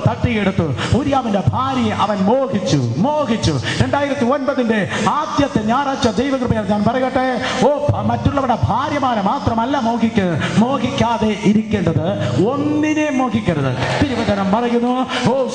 തട്ടിയെടുത്തു. ഊരിയാവിന്റെ ഭാര്യയെ അവൻ മോഹിച്ചു. 2009 ആദ്യത്തെ ഞായറാഴ്ച ദൈവകൃപയാൽ ഞാൻ പറയട്ടെ, മറ്റുള്ളവരുടെ ഭാര്യമാരെ മാത്രമല്ല മോഹിക്കാതെ ഇരിക്കേണ്ടത്, ഒന്നിനെ മോഹിക്കരുത്. തിരുവചനം പറയുന്നു,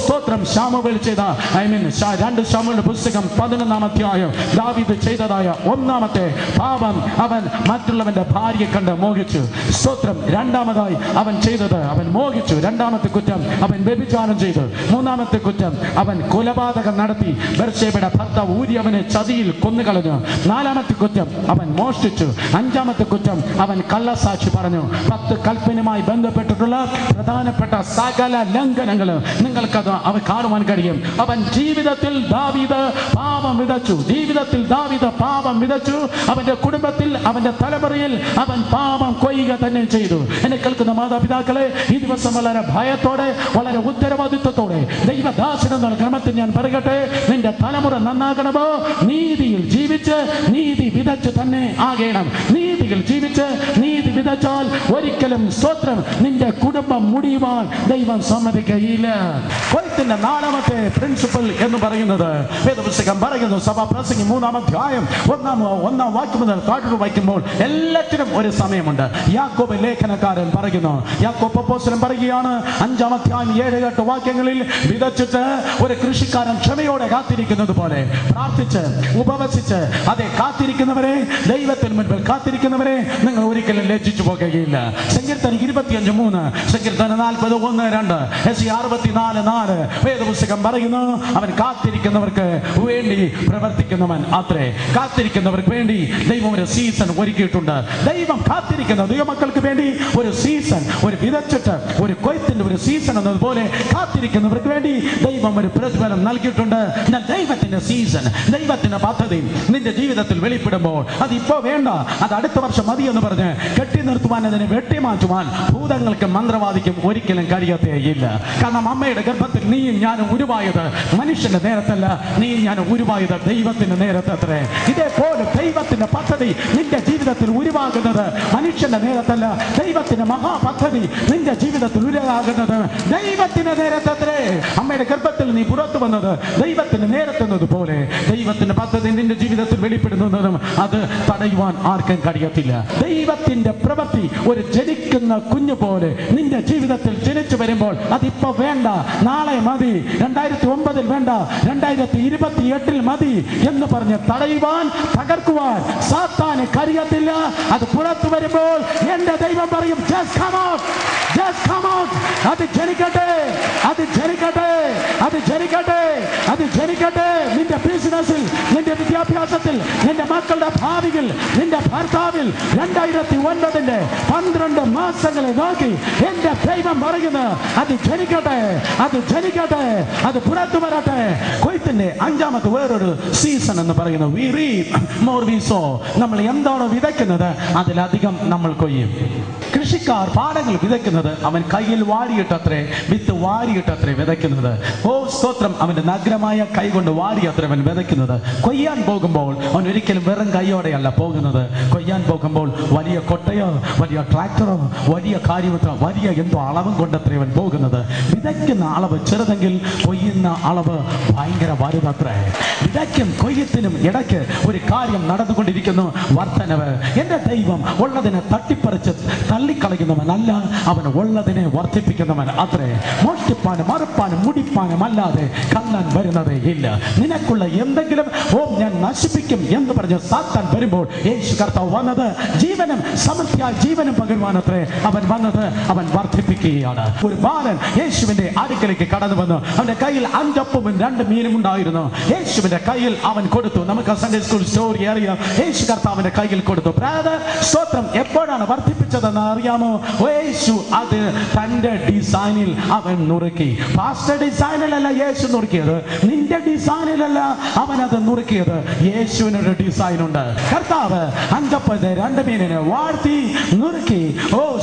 സ്തോത്രം, ശമൂവേൽ ചെയ്ത 2 ശമൂവേലിന്റെ പുസ്തകം 11-ാം അധ്യായം, ദാവീദ് ചെയ്തതായ ഒന്നാമത്തെ പാപം, അവൻ മറ്റുള്ളവന്റെ ഭാര്യയെ കണ്ട് മോഹിച്ചു. സ്തോത്രം. രണ്ടാമതായി അവൻ ചെയ്തത്, അവൻ മോഹിച്ചു. രണ്ടാമത്തെ കുറ്റം, അവൻ വ്യഭിചാരം ചെയ്തു. മൂന്നാമത്തെ കുറ്റം, അവൻ കൊലപാതകം നടത്തി. ബർശേബയുടെ ഭർത്താവ് ഊരിയാവിനെ ചതിയിൽ കൊന്നുകളഞ്ഞു. നാലാമത്തെ കുറ്റം, അവൻ മോഷ്ടിച്ചു. അഞ്ചാമത്തെ കുറ്റം, അവൻ കള്ളസാക്ഷി പറഞ്ഞു. 10 കൽപ്പനയുമായി ബന്ധപ്പെട്ടിട്ടുള്ള പ്രധാനപ്പെട്ട സകല ലംഘനങ്ങളും നിങ്ങൾക്കത് അവൻ കാണുവാൻ കഴിയും. അവൻ ജീവിതത്തിൽ ദാവീദ് പാപം വിതച്ചു. അവന്റെ കുടുംബത്തിൽ, അവന്റെ തലമുറയിൽ അവൻ പാപം കൊയ്യുക തന്നെ ചെയ്തു. എന്നെ കേൾക്കുന്ന മാതാപിതാക്കളെ, ഈ ദിവസം വളരെ ഭയത്തോടെ, വളരെ ഉത്തരവാദിത്വത്തോടെ ദൈവദാസൻ എന്ന ക്രമത്തിൽ ഞാൻ പറയട്ടെ, നിന്റെ തലമുറ നന്നാകണമോ? നീതിയിൽ ജീവിച്ച് നീതി വിതച്ച് തന്നെ ആകണം. നീതിയിൽ ജീവിച്ച് നീതി വിതച്ചാൽ ഒരിക്കലും സ്തോത്രം നിന്റെ കുടുംബം മുടിയുവാൻ ദൈവം സമ്മതിക്കുകയില്ല. കൊയ്ത്തിന്റെ 4ാമത്തെ പ്രിൻസിപ്പൽ എന്ന് പറയുന്നത് വേദപുസ്തകം പറയുന്നു, സഭാപ്രസംഗി 3-ാം അധ്യായം 1-ാം വാക്യം മുതൽ താഴോട്ട് വായിക്കുമ്പോൾ എല്ലാറ്റിനും ഒരു സമയമുണ്ട്. യാക്കോബ് ലേഖനക്കാരൻ പറയുന്നു, യാക്കോബ് അപ്പോസ്തലൻ പറയുകയാണ്, 5-ാം അധ്യായം 7-8 വാക്യങ്ങളിൽ, വിതച്ചിട്ട് ഒരു കൃഷിക്കാരൻ ക്ഷമയോടെ കാത്തിരിക്കുന്നത് പോലെ പ്രാർത്ഥിച്ച് ഉപവസിച്ച് അതെ കാത്തിരിക്കുന്നവരെ, ദൈവത്തിന് മുൻപിൽ കാത്തിരിക്കുന്നവരെ നിങ്ങൾ ഒരിക്കലും ലജ്ജിച്ചു പോകുകയില്ല. സങ്കീർത്തനം 25:3, സങ്കീർത്തനം 40:1-2, യെശയ്യാ 64:4 വേദപുസ്തകം പറയുന്നു, അവൻ കാത്തിരിക്കുന്നവർക്ക് വേണ്ടി പ്രവർത്തിക്കുന്നവൻ അത്രേ. കാത്തിരിക്കുന്നവർക്ക് വേണ്ടി ദൈവം ഒരു സീസൺ ഒരുക്കിയിട്ടുണ്ട്. ദൈവം കാത്തിരിക്കുന്ന ദൈവമക്കൾക്ക് വേണ്ടി ഒരു സീസൺ, ഒരു വിതച്ചിട്ട് ഒരു കൊയ്ത്തിന്റെ ഒരു സീസൺ എന്നതുപോലെ കാത്തിരിക്കുന്നവർക്ക് വേണ്ടി ദൈവം ഒരു പ്രതിഫലം നൽകിയിട്ടുണ്ട്. ദൈവത്തിന്റെ സീസൺ, ദൈവത്തിന്റെ പദ്ധതി നിന്റെ ജീവിതത്തിൽ വെളിപ്പെടുമ്പോൾ അതിപ്പോ വേണ്ട, അത് അടുത്ത വർഷം മതി എന്ന് പറഞ്ഞ് കെട്ടി നിർത്തുവാൻ, അതിനെ വെട്ടിമാറ്റുവാൻ ഭൂതങ്ങൾക്കും മന്ത്രവാദിക്കും ഒരിക്കലും കഴിയത്തേയില്ല. കാരണം അമ്മയുടെ ഗർഭത്തിൽ നീയും ഞാനും ഉരുവായത് മനുഷ്യന്റെ നേരത്തല്ല, നീയും ഞാനും ഉരുവായത് ദൈവത്തിന്റെ നേരത്തത്രേ. ഇതേപോലെ ദൈവത്തിന്റെ പദ്ധതി നിന്റെ ജീവിതത്തിൽ ഉരുവാകുന്നത് മനുഷ്യന്റെ നേരത്തല്ല. ദൈവത്തിന്റെ മഹാപദ്ധതി നിന്റെ ജീവിതത്തിൽ ഉരുവാകുന്നത് ദൈവത്തിന്റെ നേരത്തത്രേ. അമ്മയുടെ ഗർഭത്തിൽ നീ പുറത്തു വന്നത് ദൈവത്തിന്റെ നേരത്തുന്നതുപോലെ ദൈവത്തിന്റെ പദ്ധതി നിന്റെ ജീവിതത്തിൽ വെളിപ്പെടുന്നതും അത് തടയുവാൻ ആർക്കും കഴിയത്തില്ല. ദൈവത്തിന്റെ പ്രവൃത്തി ഒരു ജനിക്കുന്ന കുഞ്ഞു പോലെ നിന്റെ ജീവിതത്തിൽ ജനിച്ചു വരുമ്പോൾ അതിപ്പോ വേണ്ട, നാളെ മതി, 2009 വേണ്ട, 2028 മതി എന്ന് പറഞ്ഞ് തടയുവാൻ, തകർക്കുവാൻ സാത്താന് കഴിയത്തില്ല. അത് പുറത്തു വരുമ്പോൾ എന്റെ ദൈവം പറയും, just come out, just come out. അത് ജനിക്കട്ടെ, അത് ജനിക്കട്ടെ, അത് ജനിക്കട്ടെ, അത് ജനിക്കട്ടെ. നിന്റെ ബിസിനസ്സിൽ, നിന്റെ വിദ്യാഭ്യാസത്തിൽ, നിന്റെ മക്കളുടെ ഭാവിയിൽ, നിന്റെ ഭർത്താവിൽ 2009 12 മാസങ്ങളെ നോക്കി എന്റെ ദൈവം പറയുന്നു, അത് ജനിക്കട്ടെ, അത് ജനിക്കട്ടെ, അത് പുറത്തു വരട്ടെ. കൊയ്ത്തിന്റെ 5ാമത്തെ വേറൊരു സീസൺ എന്ന് പറയുന്നത് we reap more we sow. നമ്മൾ എന്താണോ വിതയ്ക്കുന്നത് അതിലധികം നമ്മൾ കൊയ്യും. കൃഷിക്കാർ പാടങ്ങൾ വിതയ്ക്കുന്നത് അവൻ കയ്യിൽ വാരിയിട്ടത്രേ, വിത്ത് വാരിയിട്ടത്രേ വിതയ്ക്കുന്നത്. സ്തോത്രം. അവന്റെ നഗ്നമായ കൈ കൊണ്ട് വാരിയത്രേ അവൻ വിതയ്ക്കുന്നത്. കൊയ്യാൻ പോകുമ്പോൾ അവൻ ഒരിക്കലും വെറും കൈയോടെയല്ല പോകുന്നത്. കൊയ്യാൻ പോകുമ്പോൾ വലിയ കൊട്ടയോ, വലിയ ട്രാക്ടറോ, വലിയ കാര്യമോ, വലിയ എന്തോ അളവും കൊണ്ടത്രേ അവൻ പോകുന്നത്. വിതയ്ക്കുന്ന അളവ് ചെറുതെങ്കിൽ കൊയ്യുന്ന അളവ് ഭയങ്കര വലുതത്രേ. വിതയ്ക്കും കൊയ്യത്തിനും ഇടയ്ക്ക് ഒരു കാര്യം നടന്നുകൊണ്ടിരിക്കുന്നു, വർധനവ്. എന്റെ ദൈവം ഉള്ളതിനെ തട്ടിപ്പറിച്ച് തള്ളിക്കളയുന്നവനല്ല, അവൻ ഉള്ളതിനെ വർദ്ധിപ്പിക്കുന്നവൻ അത്രേ. മോഷ്ടിപ്പാനും മറുപ്പാനും മുടിപ്പാനും അല്ലാതെ കള്ളൻ വരുന്നതേ ഇല്ല. നിനക്കുള്ള എന്തെങ്കിലും ഞാൻ നശിപ്പിക്കും എന്ന് പറഞ്ഞ് സാത്താൻ വരുമ്പോൾ യേശു കർത്താവ് വന്നത് ജീവനും സമൃദ്ധിയായി ജീവനും പകരുവാനത്രേ അവൻ വന്നത്. അവൻ വർദ്ധിപ്പിക്കുകയാണ്. ഒരു ബാലൻ യേശുവിന്റെ അടുക്കലേക്ക് കടന്നു വന്നു. അവന്റെ കയ്യിൽ 5 അപ്പവും 2 മീനും ഉണ്ടായിരുന്നു. യേശുവിന്റെ കയ്യിൽ അവൻ കൊടുത്തു. നമുക്ക് സൺഡേ സ്കൂൾ സ്റ്റോറി അറിയാം. യേശു കർത്താവിന്റെ കയ്യിൽ കൊടുത്തു. ബ്രദർ, സ്തോത്രം. എപ്പോഴാണ് വർദ്ധിപ്പിച്ചതെന്ന് അറിയാമോ? യേശു അത് തന്റെ ഡിസൈനിൽ അവൻ നുറുക്കി. പാസ്റ്റർ ഡിസൈനിലല്ല യേശു നുറുക്കിയത്, നിന്റെ ഡിസൈനിലല്ല അവൻ അത് നുറുക്കിയത്. യേശുവിനൊരു ഡിസൈൻ ഉണ്ട്. കർത്താവ് 5 അപ്പത്തെ 2 മീനിനെ വാഴ്ത്തി നുറുക്കി.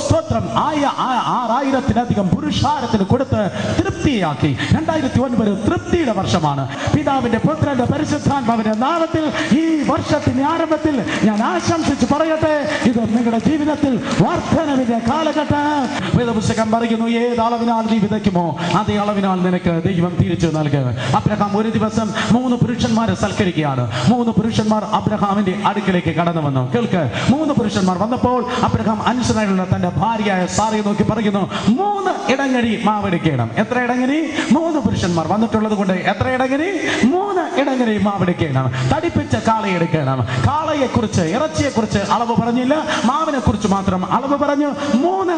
സ്തോത്രം. 6000-ലധികം പുരുഷാരത്തിന് കൊടുത്ത് തൃപ്തിയാക്കി. 2009 തൃപ്തിയുടെ വർഷമാണ്. പിതാവിന്റെ പുത്രന്റെ പരിശുദ്ധാത്മാവിന്റെ നാമത്തിൽ ഈ വർഷത്തിന്റെ ആരംഭത്തിൽ ഞാൻ ആശംസിച്ച് പറയട്ടെ, ഇത് നിങ്ങളുടെ ജീവിതത്തിൽ വാർത്ത വർധനവിന്റെ കാലഘട്ടം. വേദപുസ്തകം പറയുന്നു, ഏത് അളവിനാൽ നീ വിതയ്ക്കുമോ അതേ അളവിനാൽ നിനക്ക് ദൈവം തിരിച്ചു നൽകും. അബ്രഹാം ഒരു ദിവസം 3 പുരുഷന്മാരെ സൽക്കരിക്കുകയാണ്. 3 പുരുഷന്മാർ അബ്രഹാമിന്റെ അടുക്കിലേക്ക് കടന്നു വന്നു. കേൾക്ക്, 3 പുരുഷന്മാർ വന്നപ്പോൾ അബ്രഹാം അനുസരണയുള്ള തന്റെ ഭാര്യയായ സാറയെ നോക്കി പറയുന്നു, 3 ഇടങ്ങഴി മാവെടുക്കണം. എത്ര ഇടങ്ങഴി? 3 പുരുഷന്മാർ വന്നിട്ടുള്ളത് കൊണ്ട് എത്ര ഇടങ്ങഴി? 3 ഇടങ്ങഴി മാവെടുക്കണം. തടിപ്പിച്ച കാളയെടുക്കണം. കാളയെ കുറിച്ച്, ഇറച്ചിയെ കുറിച്ച് അളവ് പറഞ്ഞില്ല, മാവിനെ കുറിച്ച് മാത്രം അളവ് പറഞ്ഞു. 3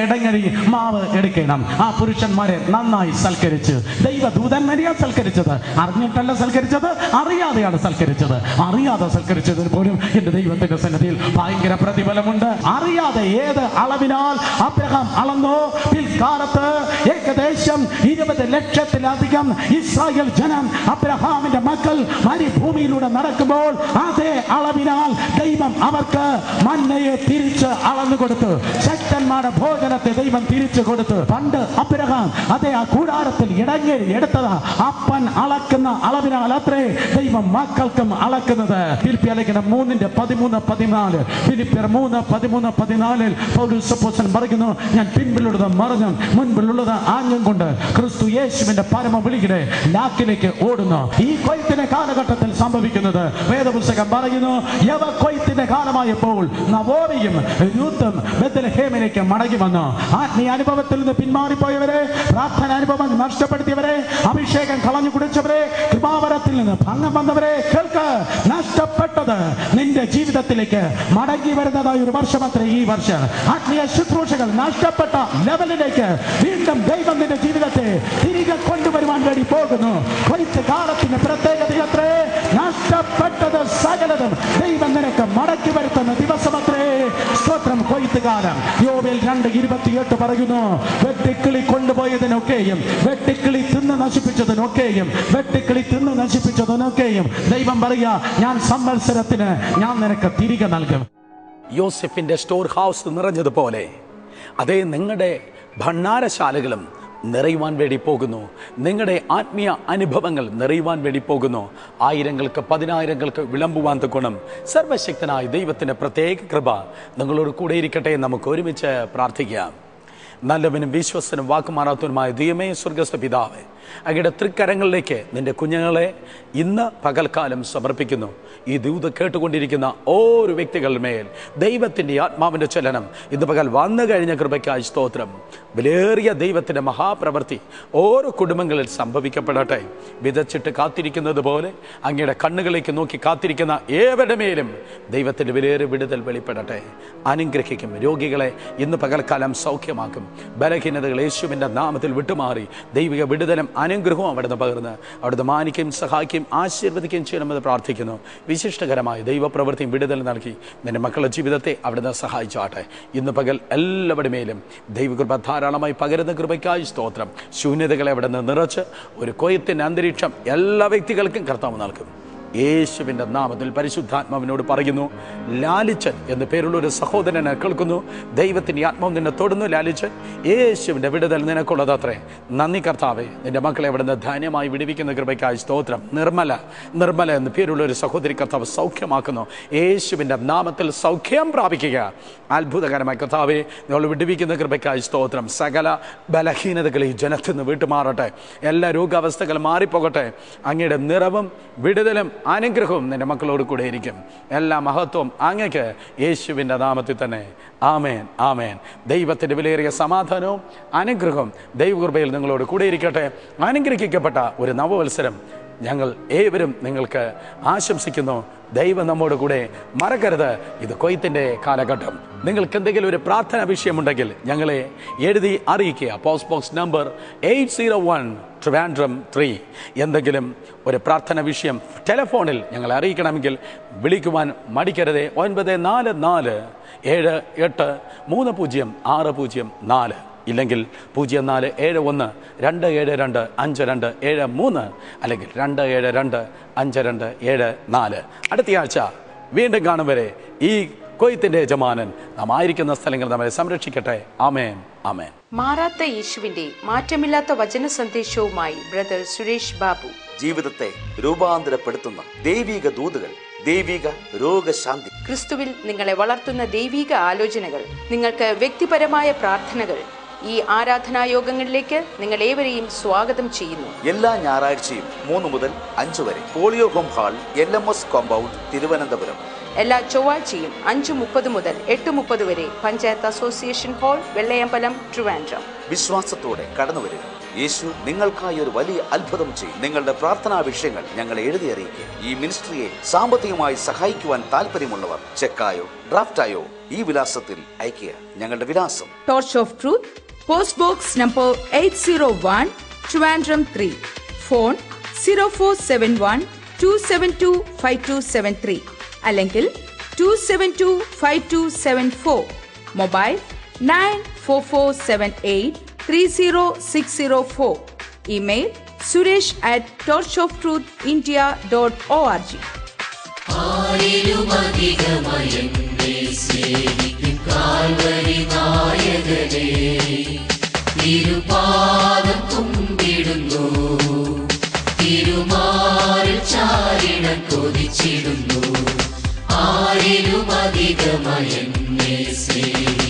ഇടങ്ങഴി മാവ് എടുക്കണം. ആ പുരുഷന്മാരെ നന്നായി സൽക്കരിച്ച്, ദൈവദൂതന്മാരെയാണ് സൽക്കരിച്ചത്. അറിഞ്ഞിട്ടല്ല സൽക്കരിച്ചത്, അറിയാതെയാണ് സൽക്കരിച്ചത്. അറിയാതെ സൽക്കരിച്ചതിന് പോലും എന്റെ ദൈവത്തിന്റെ സന്നിധിയിൽ ഭയങ്കര പ്രതിഫലമുണ്ട്. അറിയാതെ ഏത് അളവിനാൽ അബ്രഹാം അളന്നോ, പിൽക്കാലത്ത് ഏകദേശം 20 ലക്ഷത്തിലധികം ഇസ്രായേൽ ജനം, അബ്രഹാമിന്റെ മക്കൾ മരുഭൂമിയിലൂടെ നടക്കുമ്പോൾ അതേ അളവിനാൽ ദൈവം അവർക്ക് മന്നയെ തിരിച്ച് അളന്നു കൊടുത്തു. ശക്തന്മാരുടെ ഭോജനത്തെ ദൈവം തിരിച്ചു കൊടുത്തു. പണ്ട് അബ്രഹാം അതേ ആ കൂടാരത്തിൽ ഇടങ്ങേറി എടുത്തതാ. അപ്പൻ അളക്കുന്ന അളവിനാൽ അത്രേ ദൈവം മക്കൾക്കും അളക്കുന്നത്. ഫിലിപ്പിയർ ലേഖനം 3:13-14, ഫിലിപ്പിയർ 3:13-14 പൗലോസ് അപ്പോസ്തലൻ പറയുന്നു, ഞാൻ പിൻപിലുള്ളത് മറിഞ്ഞും മുൻപിലുള്ളത് ആഞ്ഞും കൊണ്ട് ക്രിസ്തു യേശുവിന്റെ പരമ വിളിയുടെ ലാക്കിലേക്ക് ഓടുന്നു. ഈ കൊയ്ത്തിന്റെ കാലഘട്ടത്തിൽ സംഭവിക്കുന്നത് വേദപുസ്തകം പറയുന്നു, യവ കൊയ്ത്തിന്റെ കാലമായപ്പോൾ നവോമിയും രൂത്തും ബേത്ലഹേമിലേക്ക് മടങ്ങി വന്നു. ആത്മീയ അനുഭവത്തിൽ നിന്ന് പിന്മാറിപ്പോയവരെ, പ്രാർത്ഥന അനുഭവം നഷ്ടപ്പെടുത്തിയവരെ, അഭിഷേകം കളഞ്ഞു കുടിച്ചവരെ, കൃപാവരത്തിൽ നിന്ന് ഭംഗം വന്നവരെ, കേൾക്ക്, നഷ്ടപ്പെട്ടത് നിന്റെ ജീവിതത്തിലേക്ക് മടങ്ങി വരുന്നതായ ഒരു വർഷമത്രേ ഈ വർഷം. ആത്മീയ ശുശ്രൂഷകൾ നഷ്ടപ്പെട്ട ലെവലിലേക്ക് വീണ്ടും ദൈവം നിന്റെ ജീവിതത്തെ തിരികെ കൊണ്ടുവരുവാൻ വേണ്ടി പോകുന്നു. കൊയ്ത്ത് കാലത്തിന്റെ പ്രത്യേകതയത്രേ, നഷ്ടപ്പെട്ടത് സകലതും ദൈവം നിനക്ക് മടക്കി വരുത്തുന്ന ദിവസമത്രേ. സ്തോത്രം. കൊയ്ത്ത് കാലം. യോബേൽ 2:28 പറയുന്നു, വെട്ടിക്കിളി കൊണ്ടുപോയതിനൊക്കെയും, വെട്ടിക്കിളി തിന്ന് നശിപ്പിച്ചതിനൊക്കെയും ദൈവം പറയാ, ഞാൻ സംവത്സരത്തിന് ഞാൻ നിനക്ക് തിരികെ നൽകും. യോസെഫിന്റെ സ്റ്റോർ ഹൗസ് നിറഞ്ഞതുപോലെ അതേ നിങ്ങളുടെ ഭണ്ഡാരശാലകളും നിറയുവാൻ വേണ്ടി പോകുന്നു. നിങ്ങളുടെ ആത്മീയ അനുഭവങ്ങൾ നിറയുവാൻ വേണ്ടി പോകുന്നു. ആയിരങ്ങൾക്ക് 10,000-ങ്ങൾക്ക് വിളമ്പുവാൻ തക്കോണം സർവശക്തനായ ദൈവത്തിന്റെ പ്രത്യേക കൃപ നിങ്ങളോട് കൂടെ ഇരിക്കട്ടെ. നമുക്ക് ഒരുമിച്ച് പ്രാർത്ഥിക്കാം. നല്ലവനും വിശ്വസനും വാക്കുമാറാത്തവനുമായ ദൈവമേ, സ്വർഗ്ഗസ്ഥ പിതാവേ, അങ്ങയുടെ തൃക്കരങ്ങളിലേക്ക് നിന്റെ കുഞ്ഞുങ്ങളെ ഇന്ന് പകൽക്കാലം സമർപ്പിക്കുന്നു. ഈ ദൂത് കേട്ടുകൊണ്ടിരിക്കുന്ന ഓരോ വ്യക്തികളുടെ മേൽ ദൈവത്തിൻ്റെ ആത്മാവിൻ്റെ ചലനം ഇന്ന് പകൽ വന്നു കഴിഞ്ഞ കൃപയ്ക്കായി സ്തോത്രം. വിലയേറിയ ദൈവത്തിൻ്റെ മഹാപ്രവൃത്തി ഓരോ കുടുംബങ്ങളിൽ സംഭവിക്കപ്പെടട്ടെ. വിതച്ചിട്ട് കാത്തിരിക്കുന്നത് പോലെ അങ്ങയുടെ കണ്ണുകളിലേക്ക് നോക്കി കാത്തിരിക്കുന്ന ഏവരുടെ മേലും ദൈവത്തിൻ്റെ വിലയേറിയ വിടുതൽ വെളിപ്പെടട്ടെ. അനുഗ്രഹിക്കും. രോഗികളെ ഇന്ന് പകൽക്കാലം സൗഖ്യമാക്കും. ബലഹീനതകൾ യേശുവിൻ്റെ നാമത്തിൽ വിട്ടുമാറി ദൈവിക വിടുതലും അനുഗ്രഹവും അവിടുന്ന് പകർന്ന് അവിടുന്ന് മാനിക്കുകയും സഹായിക്കുകയും ആശീർവദിക്കുകയും ചെയ്യണമെന്ന് പ്രാർത്ഥിക്കുന്നു. വിശിഷ്ടകരമായ ദൈവപ്രവൃത്തിയും വിടുതൽ നൽകി നിന്റെ മക്കളുടെ ജീവിതത്തെ അവിടുന്ന് സഹായിച്ചാട്ടെ. ഇന്ന് പകൽ എല്ലാവരുടെ മേലും ദൈവകൃപ ധാരാളമായി പകരുന്ന കൃപയ്ക്കായി സ്തോത്രം. ശൂന്യതകളെ അവിടുന്ന് നിറച്ച് ഒരു കൊയ്ത്തിന്റെ അന്തരീക്ഷം എല്ലാ വ്യക്തികൾക്കും കർത്താവ് നൽകും. യേശുവിൻ്റെ നാമത്തിൽ പരിശുദ്ധാത്മാവിനോട് പറയുന്നു, ലാലിച്ചൻ എന്ന് പേരുള്ള ഒരു സഹോദരനെ കേൾക്കുന്നു. ദൈവത്തിൻ്റെ ആത്മാവ് നിന്നെ തൊടുന്നു. ലാലിച്ചൻ, യേശുവിൻ്റെ വിടുതൽ നിനക്കുള്ളതത്രേ. നന്ദി കർത്താവേ, നിന്റെ മക്കളെ അവിടുന്ന് ധാന്യമായി വിടുവിക്കുന്ന കൃപയ്ക്കായി സ്തോത്രം. നിർമ്മല എന്ന് പേരുള്ള ഒരു സഹോദരി കർത്താവ് സൗഖ്യമാക്കുന്നു. യേശുവിൻ്റെ നാമത്തിൽ സൗഖ്യം പ്രാപിക്കുക. അത്ഭുതകരമായ കർത്താവേ, നിങ്ങൾ വിടുവിക്കുന്ന കൃപയ്ക്കായി സ്തോത്രം. സകല ബലഹീനതകൾ ഈ ജനത്തിൽ നിന്ന് വിട്ടുമാറട്ടെ. എല്ലാ രോഗാവസ്ഥകളും മാറിപ്പോകട്ടെ. അങ്ങയുടെ നിറവും വിടുതലും അനുഗ്രഹവും നിന്റെ മക്കളോട് കൂടെ ഇരിക്കും. എല്ലാ മഹത്വം അങ്ങയ്ക്ക് യേശുവിൻ്റെ നാമത്തിൽ തന്നെ. ആമേൻ, ആമേൻ. ദൈവത്തിൻ്റെ വിലയേറിയ സമാധാനവും അനുഗ്രഹവും ദൈവകൃപയിൽ നിങ്ങളോട് കൂടെ ഇരിക്കട്ടെ. അനുഗ്രഹിക്കപ്പെട്ട ഒരു നവവത്സരം ഞങ്ങൾ ഏവരും നിങ്ങൾക്ക് ആശംസിക്കുന്നു. ദൈവം നമ്മോട് കൂടെ. മറക്കരുത്, ഇത് കൊയ്ത്തിൻ്റെ കാലഘട്ടം. നിങ്ങൾക്ക് എന്തെങ്കിലും ഒരു പ്രാർത്ഥന വിഷയമുണ്ടെങ്കിൽ ഞങ്ങളെ എഴുതി അറിയിക്കുക. Post box number 801 Trivandrum 3. എന്തെങ്കിലും ഒരു പ്രാർത്ഥന വിഷയം ടെലിഫോണിൽ ഞങ്ങളെ അറിയിക്കണമെങ്കിൽ വിളിക്കുവാൻ മടിക്കരുത്. 944-7830-604 ഇല്ലെങ്കിൽ 0471-272-5273 അല്ലെങ്കിൽ 272-5274. അടുത്തയാഴ്ച വീണ്ടും കാണും വരെ ഈ കൊയ്ത്തിന്റെ യജമാനൻ നാം ആയിരിക്കുന്ന സ്ഥലങ്ങൾ നമ്മളെ സംരക്ഷിക്കട്ടെ. ആമേൻ, ആമേൻ. മാറാത്ത യേശുവിന്റെ മാറ്റമില്ലാത്ത വചന സന്ദേശവുമായി ബ്രദർ സുരേഷ് ബാബു. ജീവിതത്തെ രൂപാന്തരപ്പെടുത്തുന്ന ദൈവിക ദൂതുകൾ ദൈവിക രോഗശാന്തി. ക്രിസ്തുവിൽ നിങ്ങളെ വളർത്തുന്ന ദൈവിക ആലോചനകൾ, നിങ്ങൾക്ക് വ്യക്തിപരമായ പ്രാർത്ഥനകൾ. ഈ ആരാധനായോഗങ്ങളിലേക്ക് നിങ്ങൾ ഏവരെയും സ്വാഗതം ചെയ്യുന്നു. എല്ലാ ഞായറാഴ്ചയും 3 മുതൽ 5 വരെ polio home hall, LMS compound, Thiruvananthapuram. എല്ലാ ചൊവ്വാഴ്ചയും 5:30 മുതൽ 8:30 വരെ പഞ്ചായത്ത് അസോസിയേഷൻ ഹാൾ, വെള്ളയമ്പലം, ട്രിവാൻഡ്രം. വിശ്വാസത്തോടെ കടന്നു വരിക. യേശു നിങ്ങൾക്കായി ഒരു വലിയ അത്ഭുതം ചെയ്യും. നിങ്ങളുടെ പ്രാർത്ഥനാ വിഷയങ്ങൾ ഞങ്ങളെ എഴുതി അറിയിക്കുക. ഈ മിനിസ്ട്രിയെ സാമ്പത്തികമായി സഹായിക്കുവാൻ താല്പര്യമുള്ളവർ ചെക്കായോ ഡ്രാഫ്റ്റായോ ഈ വിലാസത്തിൽ അയക്കുക. ഞങ്ങളുടെ വിലാസം: torch off truth, post box number 801, Trivandrum 3. Phone 0471 272 5273 അല്ലെങ്കിൽ 2725274. മൊബൈൽ 9447830604. Email suresh@torchoftruthindia.org. തിരുപാദം കുമ്പിടുന്നു, തിരുമാറിൽ ചാരിണം കൊതിച്ചിടുന്നു. ആരിലും അധികമായി എന്നെ സ്നേഹിക്കുന്നു.